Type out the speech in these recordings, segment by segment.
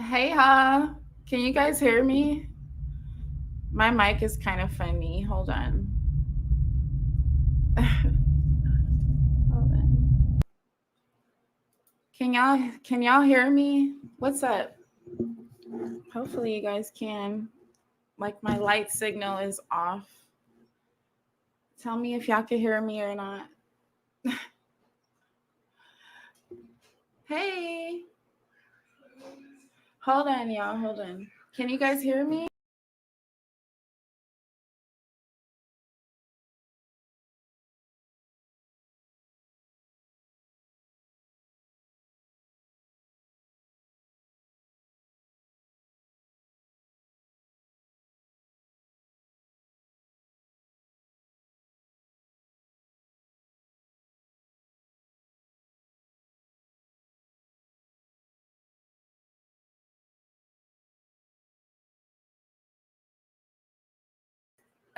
Hey, ha. Can you guys hear me? My mic is kind of funny. Hold on. Hold on. Can y'all hear me? What's up? Hopefully you guys can. Like my light signal is off. Tell me if y'all can hear me or not. Hey. Hold on, y'all. Hold on. Can you guys hear me?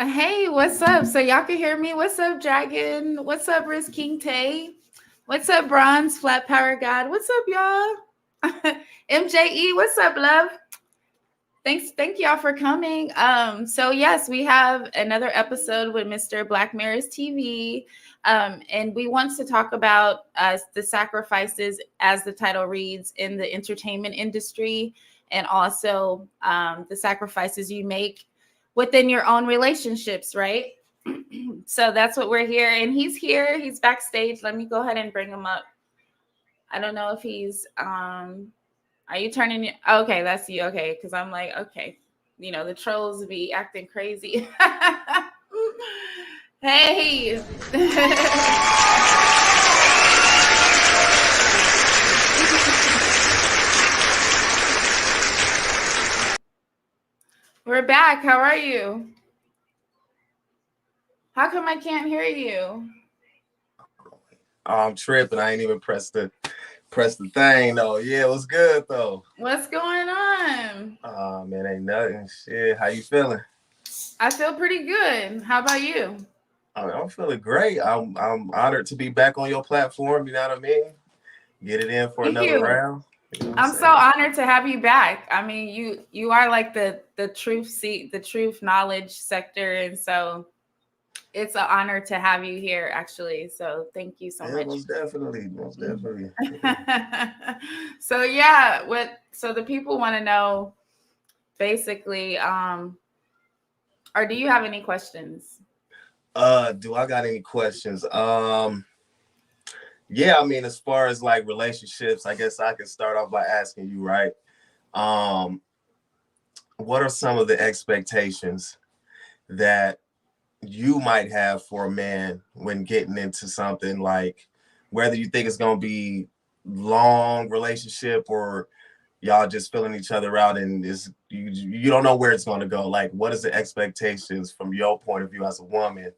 Hey, what's up? So y'all can hear me? What's up, Dragon? What's up, Riz King Tay? What's up, Bronze Flat Power God? What's up, y'all? MJE, what's up, love? Thank y'all for coming. So yes, we have another episode with Mr. Black Mirrors TV. And we want to talk about the sacrifices, as the title reads, in the entertainment industry, and also the sacrifices you make within your own relationships, right? So that's what we're here. And he's here, he's backstage. Let me go ahead and bring him up. I don't know if he's are you turning it? Okay, that's you. Okay, because I'm like, okay, the trolls be acting crazy. Hey. We're back. How are you? How come I can't hear you? I'm tripping. I ain't even press the thing though. Yeah, it was good though. What's going on? Man, ain't nothing. Shit, how you feeling? I feel pretty good. How about you? I'm feeling great. I'm honored to be back on your platform. You know what I mean? Get it in for Thank another you. round. You know what I'm I'm so saying? honored to have you back. I mean, you are like the truth seat, the truth knowledge sector, and so it's an honor to have you here, actually. So thank you so Yeah, much. most definitely, most definitely. So yeah, so the people want to know basically, or do you have any questions? Do I got any questions? Yeah, I mean, as far as like relationships, I guess I can start off by asking you, right? Um, what are some of the expectations that you might have for a man when getting into something, like whether you think it's going to be long relationship or y'all just filling each other out and is you don't know where it's going to go? Like, what is the expectations from your point of view as a woman,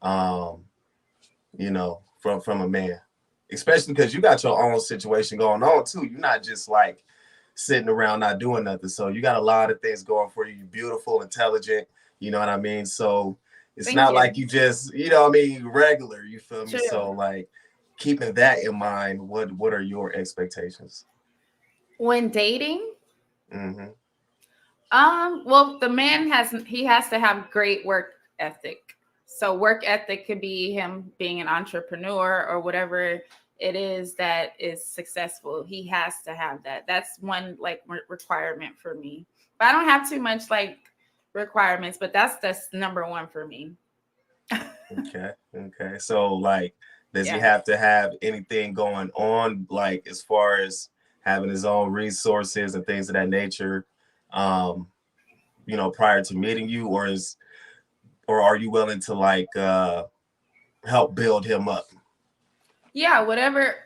um from a man, especially because you got your own situation going on too. You're not just like sitting around not doing nothing, so you got a lot of things going for you. You're beautiful, intelligent, you know what I mean? So it's Thank not you. like you just, what I mean, regular, you feel me? True. So like, keeping that in mind, what are your expectations? When dating, Mm-hmm. well, the man has to have great work ethic. So work ethic could be him being an entrepreneur or whatever it is that is successful. He has to have that. That's one like requirement for me. But I don't have too much like requirements, but that's number one for me. Okay, so like, does he Yeah. have to have anything going on, like as far as having his own resources and things of that nature, um prior to meeting you, or are you willing to like help build him up? Yeah, whatever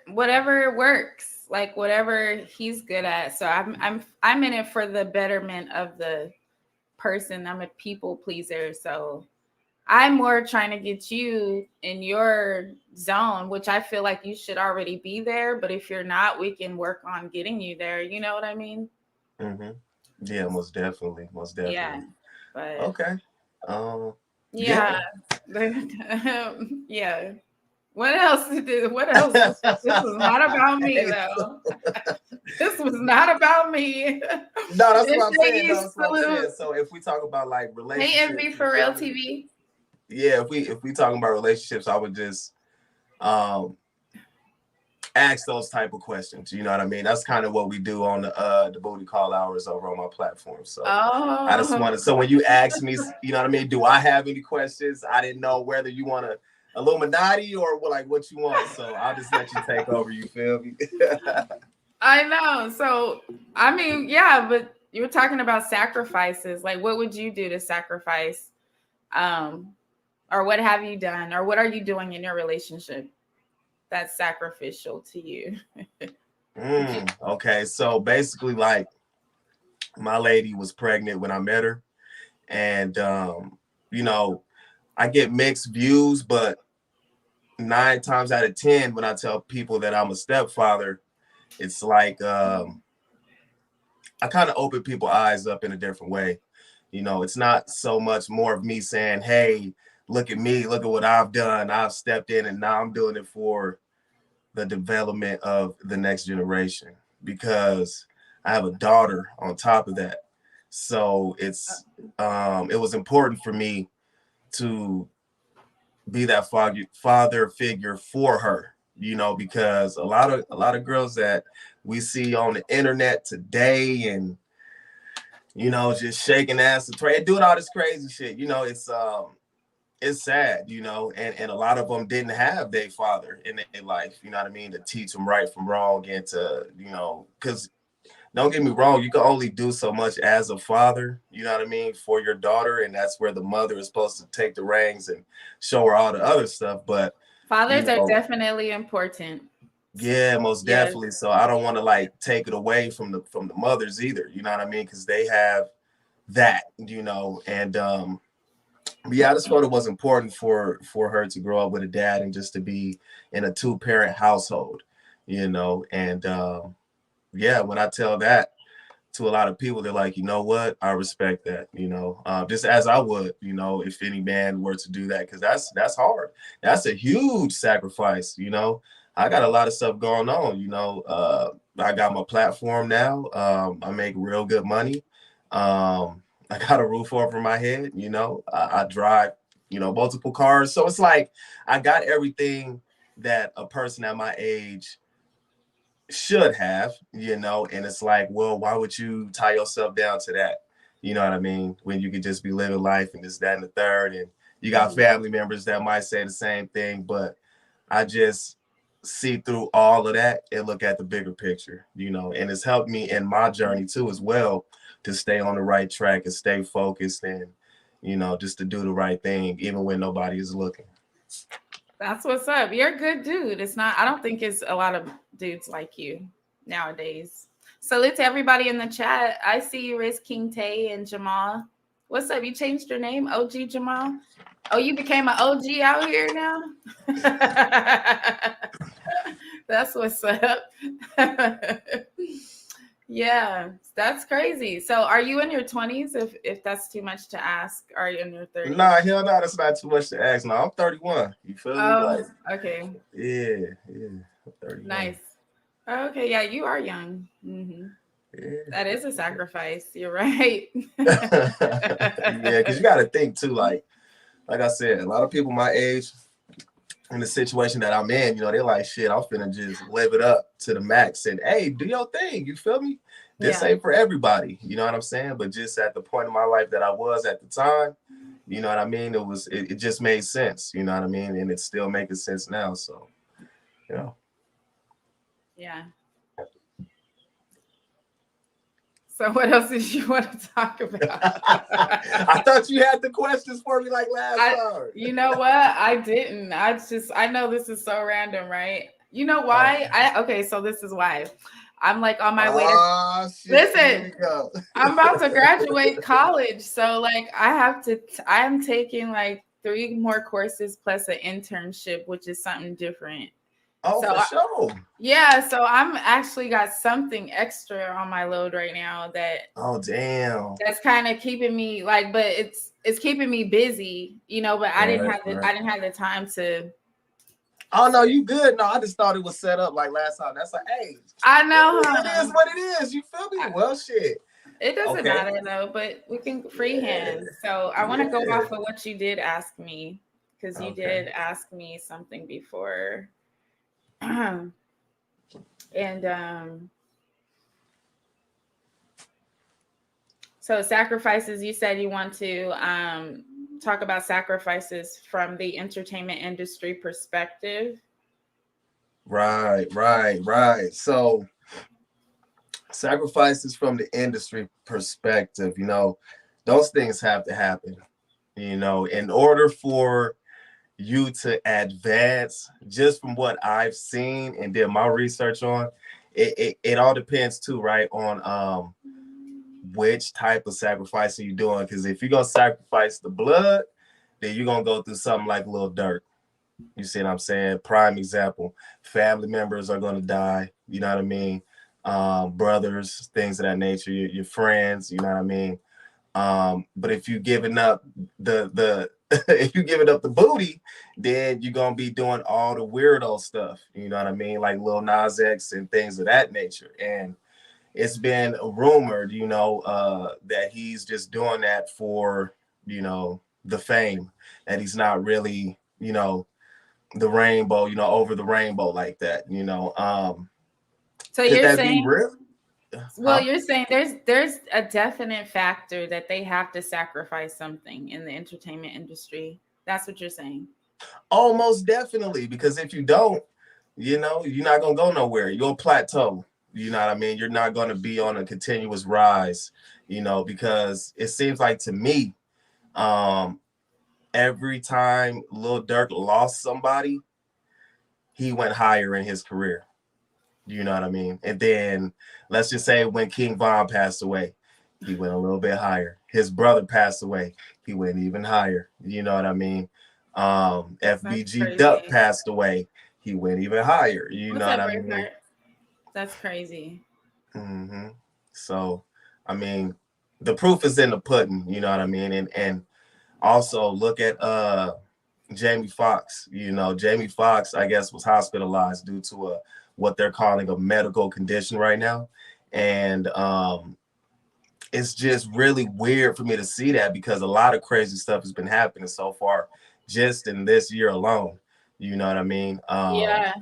works. Like whatever he's good at. So I'm in it for the betterment of the person. I'm a people pleaser. So I'm more trying to get you in your zone, which I feel like you should already be there. But if you're not, we can work on getting you there. You know what I mean? Mm-hmm. Yeah, most definitely, most Yeah. definitely. But Okay. um yeah. yeah. Yeah. What else did? What else? This was not about me, though. This was not about me. No, that's what I'm saying. MJE No, that's what I'm saying. salute. So if we talk about like Hey, relationships, MV for real TV. yeah, if we talking about relationships, I would just ask those type of questions. You know what I mean? That's kind of what we do on the booty call hours over on my platform. So I just wanted. So when you ask me, you know what I mean? Do I have any questions? I didn't know whether you want to Illuminati or like what you want. So I'll just let you take over. You feel me? I know. So I mean, yeah, but you were talking about sacrifices. Like, what would you do to sacrifice? Or what have you done? Or what are you doing in your relationship that's sacrificial to you? Okay, so basically, like, my lady was pregnant when I met her, and you know, I get mixed views, but 9 times out of 10, when I tell people that I'm a stepfather, it's like I kind of open people's eyes up in a different way. You know, it's not so much more of me saying, "Hey, look at me, look at what I've done. I've stepped in, and now I'm doing it for the development of the next generation," because I have a daughter on top of that. So it's it was important for me to be that father figure for her, you know, because a lot of girls that we see on the internet today and, you know, just shaking ass and doing all this crazy shit, you know, it's sad, you know, and a lot of them didn't have their father in their life, you know what I mean, to teach them right from wrong and to, you know, because don't get me wrong, you can only do so much as a father, you know what I mean, for your daughter, and that's where the mother is supposed to take the reins and show her all the other stuff. But fathers are definitely important. Yeah, most definitely. So I don't want to like take it away from the mothers either, you know what I mean, because they have that, you know, and yeah, I just thought it was important for her to grow up with a dad and just to be in a 2-parent household, you know. And yeah, when I tell that to a lot of people, they're like, you know what, I respect that, you know, just as I would, you know, if any man were to do that, because that's hard. That's a huge sacrifice, you know. I got a lot of stuff going on, you know. I got my platform now. I make real good money. I got a roof over my head, you know. I drive, you know, multiple cars. So it's like I got everything that a person at my age should have, you know. And it's like, well, why would you tie yourself down to that? You know what I mean? When you could just be living life and this, that, and the third. And you got family members that might say the same thing, but I just see through all of that and look at the bigger picture, you know. And it's helped me in my journey too as well, to stay on the right track and stay focused and, you know, just to do the right thing even when nobody is looking. That's what's up. You're a good dude. It's not, I don't think it's a lot of dudes like you nowadays. Salute to everybody in the chat. I see you, Riz King Tay and Jamal. What's up? You changed your name, OG Jamal? Oh, you became an OG out here now? That's what's up. Yeah, that's crazy. So are you in your 20s? If that's too much to ask, are you in your 30s? Nah, hell no, that's not too much to ask. No, I'm 31. You feel me? Oh, like, okay. Yeah, I'm 31. Nice. Okay, yeah, you are young. Mm-hmm. Yeah. That is a sacrifice. You're right. Yeah, because you got to think too, like I said, a lot of people my age in the situation that I'm in, you know, they're like, shit, I'm finna just live it up to the max and, hey, do your thing. You feel me? This ain't for everybody. You know what I'm saying? But just at the point in my life that I was at the time, you know what I mean? It just made sense. You know what I mean? And it's still making sense now. So, you know. Yeah. So what else did you want to talk about? I thought you had the questions for me like last time. You know what? I didn't. I know this is so random, right? You know why? Okay, so this is why. I'm like on my way to listen. I'm about to graduate college. So like I am taking like 3 more courses plus an internship, which is something different. Oh, so, for sure. Yeah, so I'm actually got something extra on my load right now that damn. That's kind of keeping me like, but it's keeping me busy, you know, but I didn't have the time to Oh no, you good? No, I just thought it was set up like last time. That's like, hey, I know, it is what it is. You feel me? Well, shit. It doesn't Okay. matter though, but we can freehand. So I want to go off of what you did ask me, because you did ask me something before. And so sacrifices, you said you want to talk about sacrifices from the entertainment industry perspective. Right. So sacrifices from the industry perspective, those things have to happen, in order for you to advance. Just from what I've seen and did my research on, it all depends too, right, on which type of sacrifice are you doing. Because if you're gonna sacrifice the blood, then you're gonna go through something like Lil Durk. You see what I'm saying? Prime example. Family members are gonna die, you know what I mean? Brothers, things of that nature, your friends, you know what I mean? But if you giving up the if you giving up the booty, then you're gonna be doing all the weirdo stuff, you know what I mean? Like Lil Nas X and things of that nature. And it's been rumored, that he's just doing that for, the fame, that he's not really, the rainbow, over the rainbow like that, So you're saying, real? Well, you're saying there's a definite factor that they have to sacrifice something in the entertainment industry. That's what you're saying. Almost definitely, because if you don't, you're not gonna go nowhere. You'll plateau. You know what I mean? You're not gonna be on a continuous rise, because it seems like to me, every time Lil Durk lost somebody, he went higher in his career. You know what I mean? And then let's just say when King Von passed away, he went a little bit higher. His brother passed away, he went even higher. You know what I mean? FBG Duck passed away, he went even higher. You know what I mean? That's crazy. Mm-hmm. So, I mean, the proof is in the pudding. You know what I mean? And also look at Jamie Foxx. Jamie Foxx, I guess, was hospitalized due to what they're calling a medical condition right now. And it's just really weird for me to see that, because a lot of crazy stuff has been happening so far just in this year alone. You know what I mean? Yeah.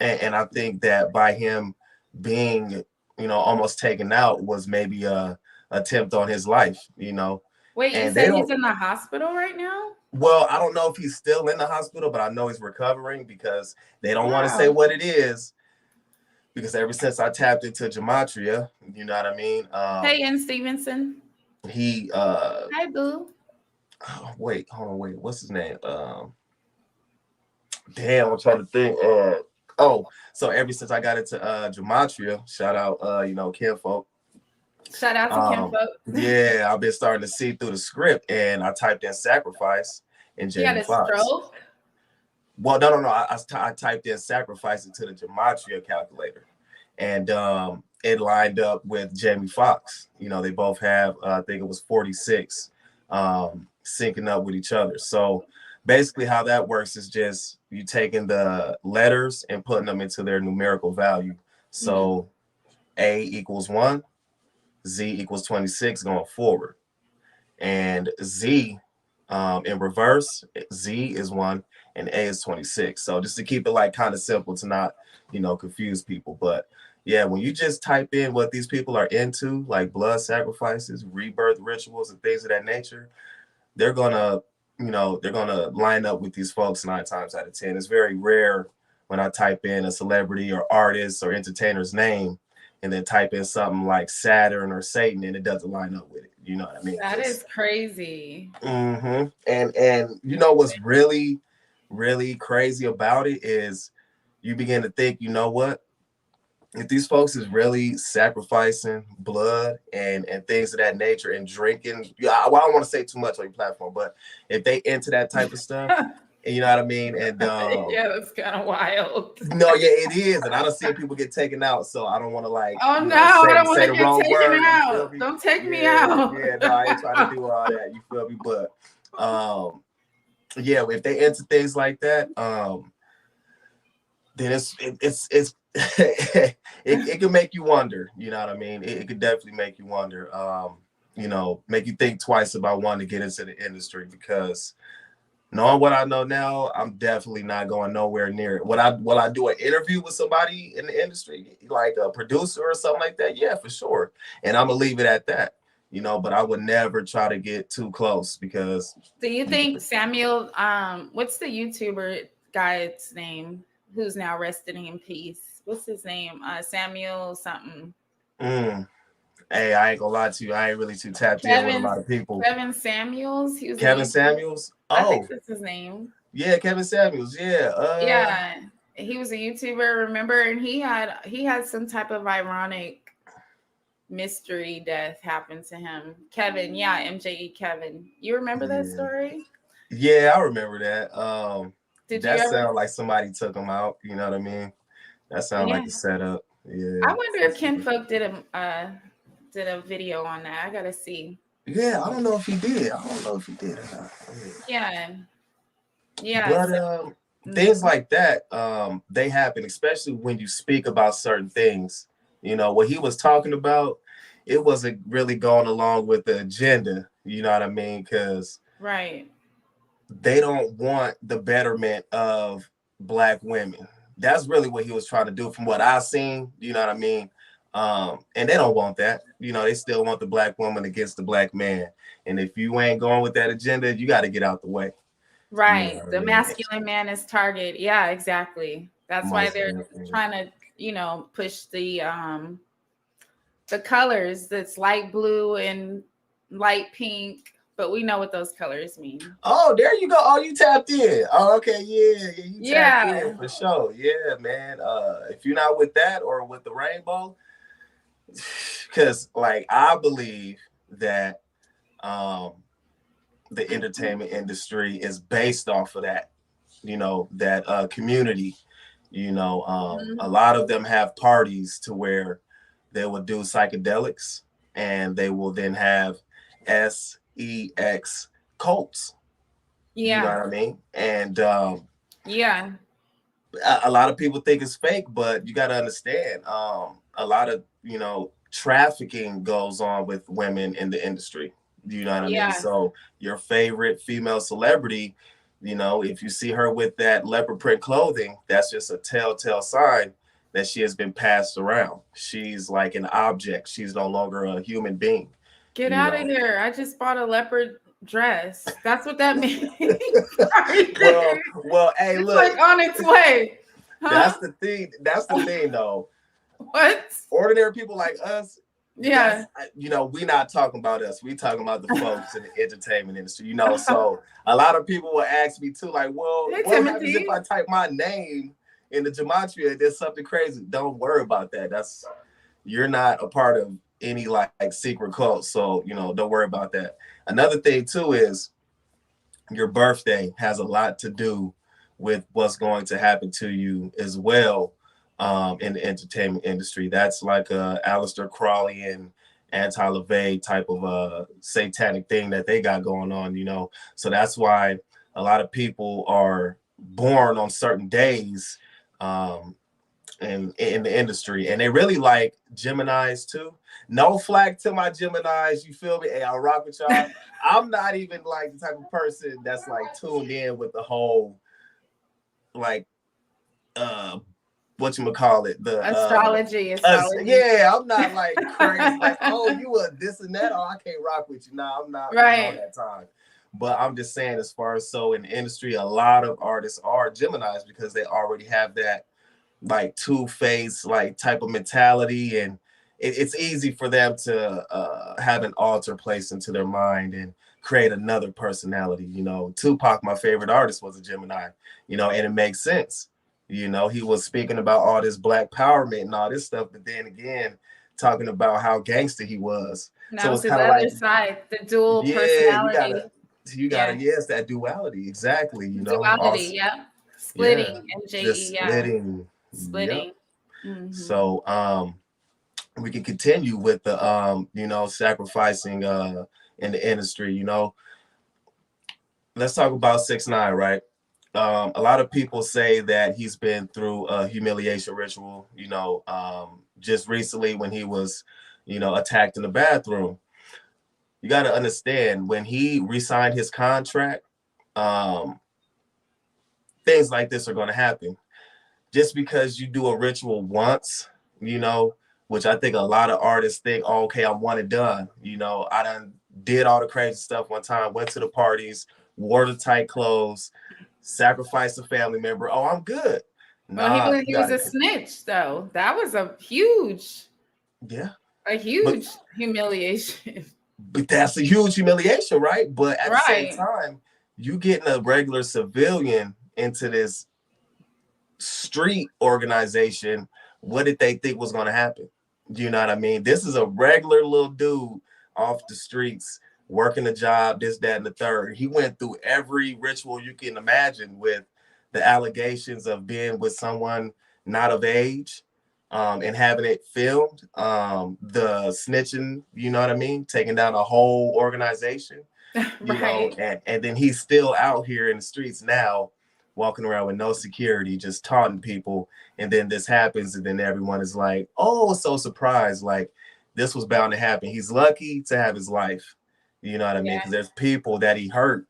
And I think that by him being, almost taken out was maybe a attempt on his life, Wait, you said he's in the hospital right now? Well, I don't know if he's still in the hospital, but I know he's recovering, because they don't want to say what it is. Because ever since I tapped into Gematria, you know what I mean? Hey, Ian Stevenson. He Hi, boo. Oh, wait, hold on, wait. What's his name? Damn, I'm trying to think. So ever since I got into Gematria, shout out Kinfolk. Shout out to Kinfolk. Yeah, I've been starting to see through the script, and I typed in sacrifice and Jamie Foxx. Well, no. I typed in sacrifice into the Gematria calculator, and it lined up with Jamie Foxx. They both have, I think it was 46, syncing up with each other. So basically how that works is just you taking the letters and putting them into their numerical value. So A equals 1, Z equals 26 going forward. And Z in reverse, Z is 1 and A is 26. So just to keep it like kind of simple to not, confuse people. But yeah, when you just type in what these people are into, like blood sacrifices, rebirth rituals, and things of that nature, they're gonna line up with these folks 9 times out of 10. It's very rare when I type in a celebrity or artist or entertainer's name and then type in something like Saturn or Satan and it doesn't line up with it. You know what I mean? That is crazy. Mm-hmm. And what's really, really crazy about it is you begin to think, what? If these folks is really sacrificing blood and things of that nature and drinking, I don't want to say too much on your platform, but if they into that type of stuff, you know what I mean? And yeah, that's kind of wild. No, yeah, it is, and I don't see people get taken out, so I don't want to I don't want to get taken out. Don't take me out. Yeah, no, I ain't trying to do all that. You feel me? But yeah, if they into things like that, then it can make you wonder. You know what I mean? It could definitely make you wonder. You know, make you think twice about wanting to get into the industry, because knowing what I know now, I'm definitely not going nowhere near it. Will I do an interview with somebody in the industry, like a producer or something like that? Yeah, for sure. And I'm gonna leave it at that. You know, but I would never try to get too close, because Do you think Samuel, what's the YouTuber guy's name who's now resting in peace? What's his name? Samuel something. Hey, I ain't gonna lie to you. I ain't really too tapped in with a lot of people. Kevin Samuels. He was Kevin Samuels. I think Oh, that's his name. yeah, Kevin Samuels. Yeah. Yeah, he was a YouTuber. Remember, and he had some type of ironic mystery death happen to him. Kevin, yeah, MJE Kevin. You remember that story? Yeah, I remember that. Did that you ever? sound like somebody took him out. You know what I mean? That sound like a setup. Yeah. I wonder if Ken Folk did a video on that. I gotta see. Yeah, I don't know if he did. I don't know if he did or not. Yeah. Yeah. But things like that, they happen, especially when you speak about certain things. You know, what he was talking about, it wasn't really going along with the agenda. You know what I mean? Because right, they don't want the betterment of Black women. That's really what he was trying to do, from what I've seen. You know what I mean? And they don't want that. You know, they still want the Black woman against the Black man. And if you ain't going with that agenda, you got to get out the way. Right. You know, the masculine man is target. Yeah, exactly. That's why they're trying to, you know, push the colors that's light blue and light pink, but we know what those colors mean. Oh, there you go. Oh, you tapped in. Oh, okay, yeah, you tapped in for sure. Yeah, man. If you're not with that or with the rainbow, because like I believe that the entertainment industry is based off of that, you know, that community. You know, a lot of them have parties to where they will do psychedelics, and they will then have sex cults. Yeah. You know what I mean? And yeah, a lot of people think it's fake, but you got to understand, a lot of, you know, trafficking goes on with women in the industry. You know what I mean? So your favorite female celebrity, you know, if you see her with that leopard print clothing, that's just a telltale sign that she has been passed around. She's like an object. She's no longer a human being. Get out of here. I just bought a leopard dress. That's what that means. well, hey, it's look. Like on its way. Huh? That's the thing, though. What? Ordinary people like us, yeah, you know, we not talking about us. We talking about the folks in the entertainment industry, you know. So a lot of people will ask me too, like, well, what happens if I type my name in the gematria? There's something crazy. Don't worry about that. You're not a part of any like secret cult, so you know, don't worry about that. Another thing too is your birthday has a lot to do with what's going to happen to you as well. In the entertainment industry, that's like a Aleister Crowley and Anti LaVey type of satanic thing that they got going on, you know. So that's why a lot of people are born on certain days in the industry, and they really like Geminis too. No flack to my Geminis, you feel me? Hey, I'll rock with y'all. I'm not even like the type of person that's like tuned in with the whole like whatchamacallit, the astrology. Yeah, I'm not like crazy, like, oh, you a this and that, oh, I can't rock with you. No, I'm not on that time. But I'm just saying, as far as so in the industry, a lot of artists are Geminis because they already have that like two-faced like type of mentality, and it's easy for them to have an alter place into their mind and create another personality. You know, Tupac, my favorite artist, was a Gemini, you know, and it makes sense. You know, he was speaking about all this Black empowerment and all this stuff, but then again, talking about how gangster he was. Now, so it's kind of like side, the dual personality. You gotta, yes, that duality, exactly. You know, duality, yeah, splitting, MJE, splitting, splitting. Yep. Mm-hmm. So, we can continue with the, you know, sacrificing in the industry. You know, let's talk about 6ix9ine, right? A lot of people say that he's been through a humiliation ritual, just recently when he was, attacked in the bathroom. You got to understand when he re-signed his contract, um, things like this are going to happen. Just because you do a ritual once, which I think a lot of artists think, oh, okay, I'm one and done. I done did all the crazy stuff one time, went to the parties, wore the tight clothes, sacrificed a family member. Oh, I'm good. Well, Nah, he was a snitch, though. That was yeah, a but huge humiliation. but that's a huge humiliation, right? But at the same Right. time, you getting a regular civilian into this street organization, what did they think was going to happen? You know what I mean? This is a regular little dude off the streets working a job, this, that, and the third. He went through every ritual you can imagine with the allegations of being with someone not of age, and having it filmed, the snitching, you know what I mean? Taking down a whole organization, Right. and then he's still out here in the streets now, walking around with no security, just taunting people. And then this happens, and then everyone is like, oh, so surprised. Like, this was bound to happen. He's lucky to have his life. You know what I mean? Because there's people that he hurt,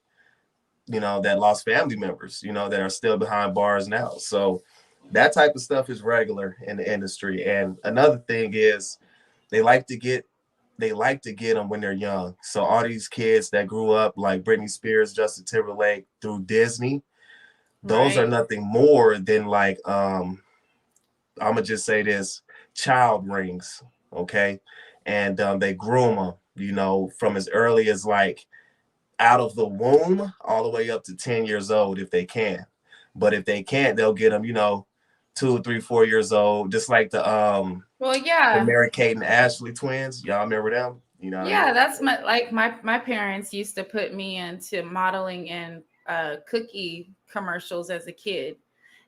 that lost family members, that are still behind bars now. So that type of stuff is regular in the industry. And another thing is they like to get them when they're young. So all these kids that grew up like Britney Spears, Justin Timberlake through Disney, those are nothing more than like, I'm gonna just say this, child rings, okay? And they groom them, from as early as like out of the womb all the way up to 10 years old if they can. But if they can't, they'll get them, 2, 3, 4 years old, just like the Mary-Kate and Ashley twins. Y'all remember them? That's my parents used to put me into modeling and cookie commercials as a kid.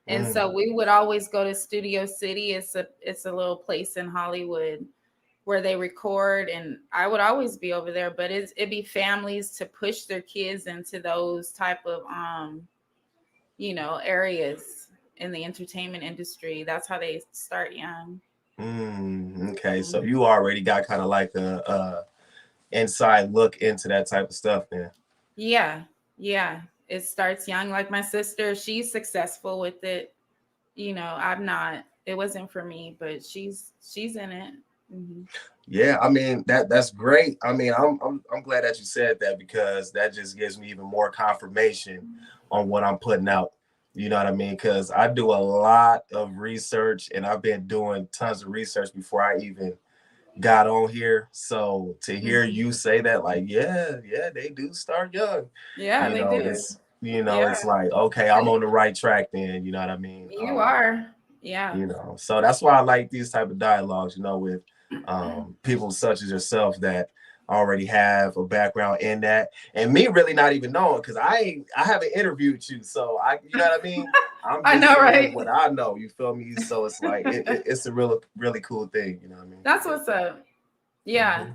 And so we would always go to Studio City. It's a little place in Hollywood where they record, and I would always be over there, but it'd be families to push their kids into those type of areas in the entertainment industry. That's how they start young. Okay, so you already got kind of like a inside look into that type of stuff then. Yeah. It starts young. Like my sister, she's successful with it. I'm not. It wasn't for me, but she's in it. Mm-hmm. Yeah, I mean that's great. I mean, I'm glad that you said that, because that just gives me even more confirmation on what I'm putting out. You know what I mean? Because I do a lot of research, and I've been doing tons of research before I even got on here. So to hear you say that, like, yeah, they do start young. Yeah, they do. It's it's like, okay, I'm on the right track then. You know what I mean? You are. Yeah. So that's why I like these type of dialogues, with people such as yourself that already have a background in that, and me really not even knowing, because I haven't interviewed you, so you know what I mean? I know, right? What I know, you feel me? So it's like it's a really cool thing, you know what I mean? That's what's up. Yeah.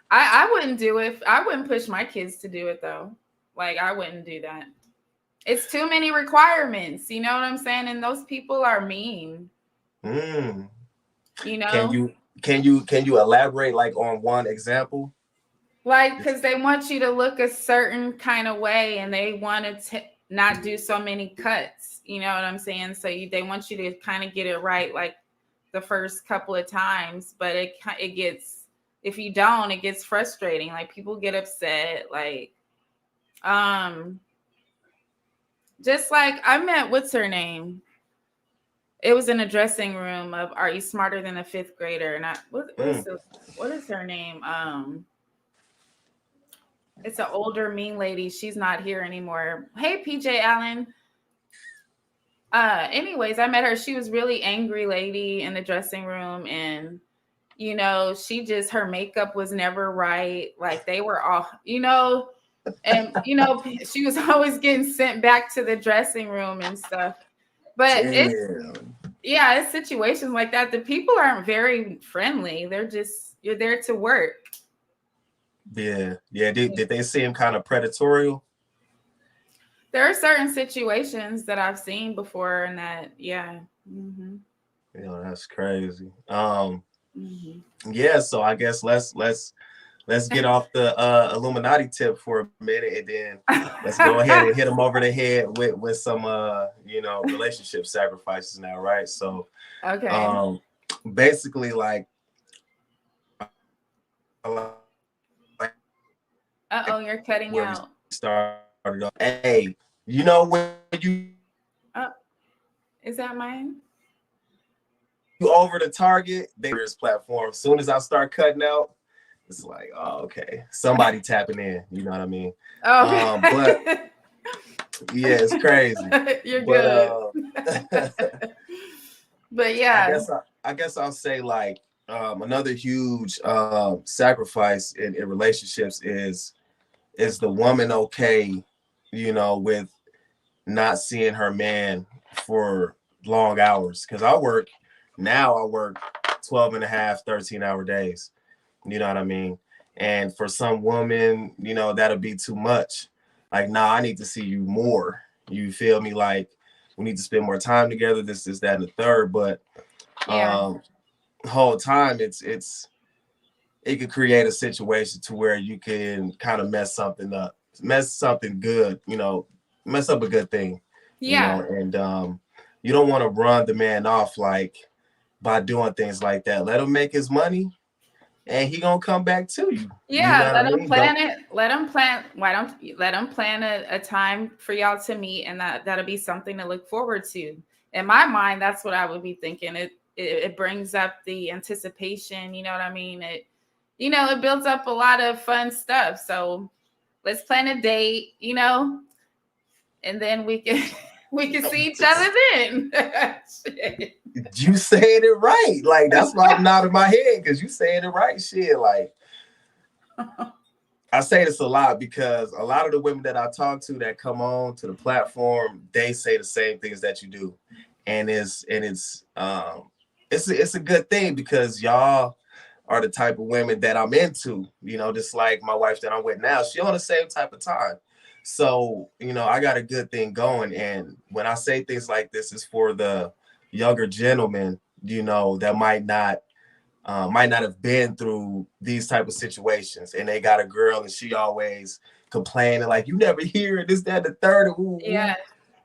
I wouldn't do it. I wouldn't push my kids to do it though. Like, I wouldn't do that. It's too many requirements. You know what I'm saying? And those people are mean. Can you elaborate like on one example? Like, because they want you to look a certain kind of way, and they want to not do so many cuts. You know what I'm saying? So they want you to kind of get it right, like the first couple of times. But it gets, if you don't, it gets frustrating. Like, people get upset. Like, just like I met, what's her name? It was in a dressing room of Are You Smarter Than a Fifth Grader? And what is her name? It's an older mean lady. She's not here anymore. Hey, PJ Allen. Anyways, I met her. She was really angry lady in the dressing room, and her makeup was never right. Like, they were all, and she was always getting sent back to the dressing room and stuff. But it's situations like that. The people aren't very friendly. You're there to work. Yeah. Did they seem kind of predatory? there are certain situations that I've seen before, and that, yeah. Mm-hmm. You know, that's crazy. Mm-hmm. Yeah, so I guess let's get off the Illuminati tip for a minute, and then let's go ahead and hit them over the head with some you know, relationship sacrifices now, right? So Okay. um basically, like Uh-oh, you're cutting where we out. started off. Hey, you know when Oh, is that mine? you over the target, this platform. As soon as I start cutting out, it's like, oh, okay, somebody tapping in. You know what I mean? But Okay. yeah, it's crazy. You're But good. But I yeah. guess I guess I'll say like another huge sacrifice in relationships is the woman okay, you know, with not seeing her man for long hours. Because I work 12 and a half, 13-hour days. You know what I mean? And for some women, you know, that'll be too much. Like, nah, I need to see you more. You feel me? Like, we need to spend more time together, this, that, and the third. But Yeah. whole time it could create a situation to where you can kind of mess something up, mess something good, you know, mess up a good thing, you know, Yeah. and you don't want to run the man off like by doing things like that. Let him make his money and he gonna come back to you. You Yeah, know what let I them mean? plan Don't it. Let them plan. Why don't you let them plan a time for y'all to meet, and that'll be something to look forward to. In my mind, that's what I would be thinking. It brings up the anticipation. You know what I mean? It builds up a lot of fun stuff. So let's plan a date. And then we can we can see each other then. Shit. you saying it right. Like that's why I'm nodding my head because you saying it right shit. Like I say this a lot because a lot of the women that I talk to that come on to the platform, they say the same things that you do. And it's a good thing because y'all are the type of women that I'm into, you know, just like my wife that I'm with now. She on the same type of time. So, you know, I got a good thing going. And when I say things like this, is for the younger gentlemen, you know, that might not have been through these type of situations, and they got a girl and she always complaining like you never hear this, that, the third, ooh, ooh. Yeah,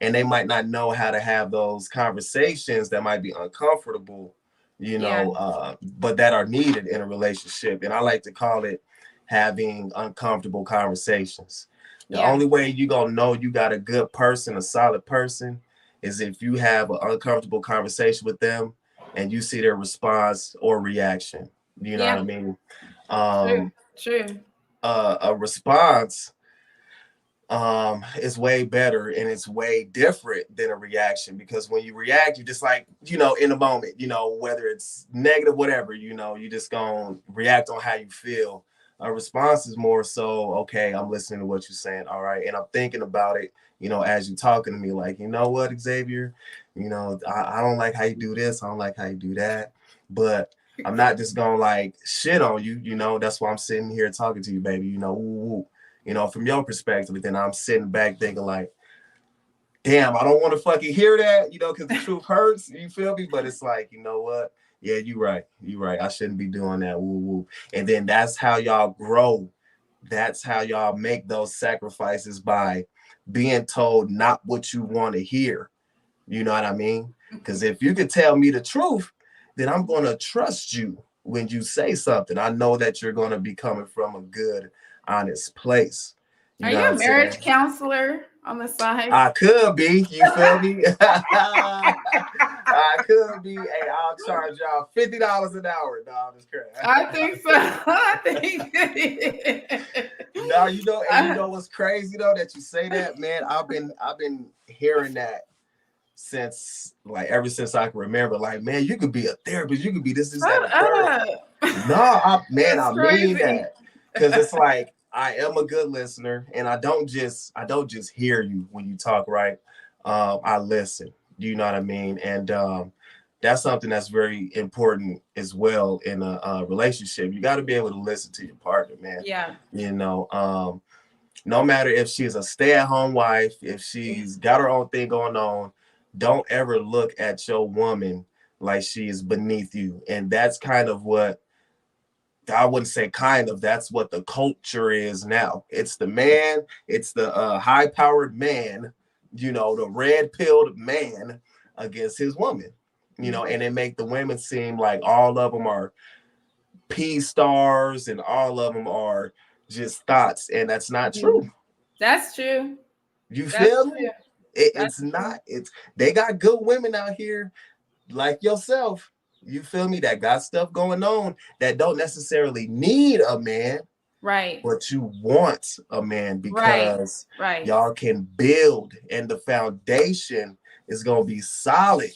And they might not know how to have those conversations that might be uncomfortable, you yeah, know, but that are needed in a relationship. And I like to call it having uncomfortable conversations. The yeah, only way you gonna know you got a good person, a solid person, is if you have an uncomfortable conversation with them and you see their response or reaction. You know what yeah. I mean? True, Um, true. a response is way better and it's way different than a reaction because when you react, you just like, you know, in the moment, you know, whether it's negative, whatever, you know, you just gonna react on how you feel. A response is more so, okay, I'm listening to what you're saying, all right, and I'm thinking about it, you know, as you're talking to me, like, you know what, Xavier, you know, I don't like how you do this, I don't like how you do that, but I'm not just gonna like shit on you, you know, that's why I'm sitting here talking to you, baby, you know, ooh, ooh. You know, from your perspective, then I'm sitting back thinking like, damn, I don't want to fucking hear that, you know, because the truth hurts. You feel me? But it's like, you know what? Yeah, you right. You right. I shouldn't be doing that. Woo woo. And then that's how y'all grow. That's how y'all make those sacrifices by being told not what you want to hear. You know what I mean? Because if you could tell me the truth, then I'm gonna trust you when you say something. I know that you're gonna be coming from a good, honest place. You Are know you what a I'm saying? marriage counselor on the side? I could be, you feel me? I could be. Hey, I'll charge y'all $50 an hour. No, I'm just I kidding. think so. I think. No, you know, and you know what's crazy though that you say that, man. I've been hearing that since like ever since I can remember. Like, man, you could be a therapist, you could be this, that, Shut and the third. up. No, man, That's I mean crazy. that because it's like I am a good listener, and I don't just hear you when you talk, right? I listen. You know what I mean? And that's something that's very important as well in a relationship. You got to be able to listen to your partner, man. Yeah. You know, No matter if she's a stay-at-home wife, if she's got her own thing going on, don't ever look at your woman like she is beneath you. And that's kind of what, I wouldn't say kind of, that's what the culture is now. It's the man, it's the high-powered man, the red-pilled man against his woman, and it make the women seem like all of them are P stars and all of them are just thoughts, and that's not true. That's true. You feel me? It's not. It's they got good women out here like yourself. You feel me? That got stuff going on that don't necessarily need a man, right? But you want a man because y'all can build, and the foundation is gonna be solid.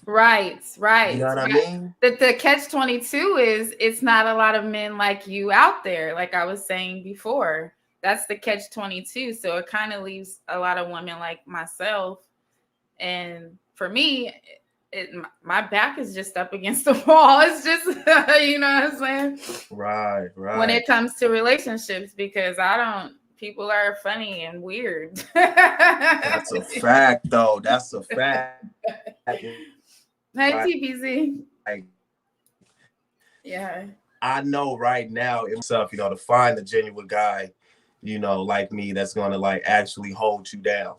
Right. You know what I mean? The catch-22 is it's not a lot of men like you out there, like I was saying before. That's the catch-22. So it kind of leaves a lot of women like myself. And for me, my back is just up against the wall. It's just, you know what I'm saying? Right. When it comes to relationships, because people are funny and weird. That's a fact, though. That's a fact. Hey, TBZ. Yeah. I know right now himself, to find a genuine guy, like me, that's gonna like actually hold you down.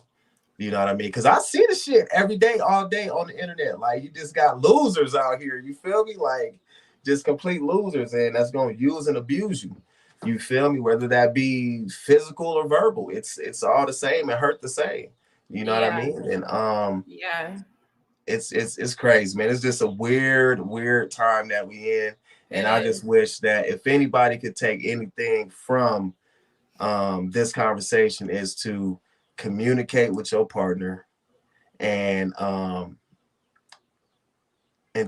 You know what I mean? Because I see the shit every day, all day on the internet. Like, you just got losers out here. You feel me? Like, just complete losers, and that's gonna use and abuse you. You feel me? Whether that be physical or verbal, it's all the same and hurt the same. You know what I mean? And it's crazy, man. It's just a weird time that we in. And I just wish that if anybody could take anything from this conversation is to communicate with your partner and